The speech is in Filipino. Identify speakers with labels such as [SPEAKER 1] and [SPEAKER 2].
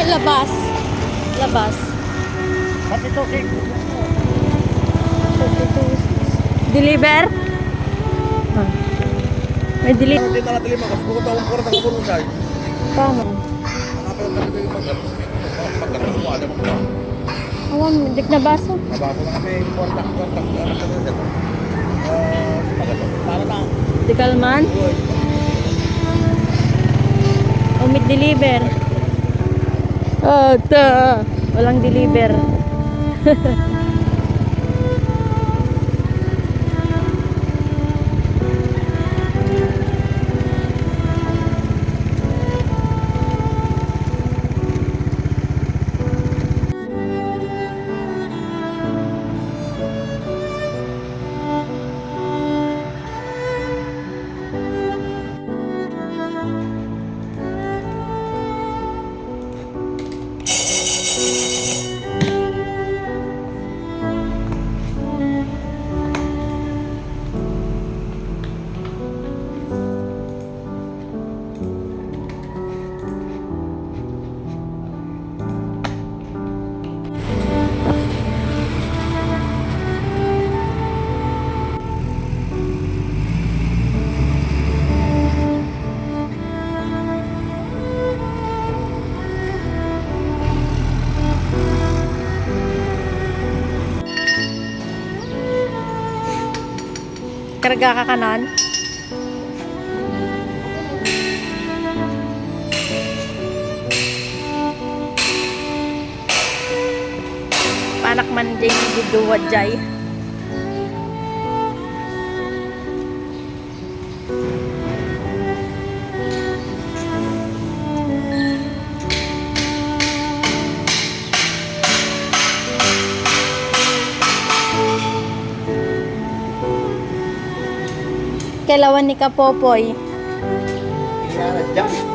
[SPEAKER 1] labas. Labas.
[SPEAKER 2] Pati ito, sik.
[SPEAKER 1] Deliver? Ah. May deliver.
[SPEAKER 2] Hindi na natin limagas. Kung taong ko rin ang kulusay.
[SPEAKER 1] Paano?
[SPEAKER 2] Nakapalong kami kayo magas. Pagkakas mo, alam mo.
[SPEAKER 1] Awan, dik na baso.
[SPEAKER 2] Nabago na kami. Kontak. Para na.
[SPEAKER 1] Di kalman? Umit deliver. Oh, ta. Walang deliver. Karga ka kanan. Panak man din giduwad jay. Kailawan ni Kapopoy.
[SPEAKER 2] Kaya na dyan.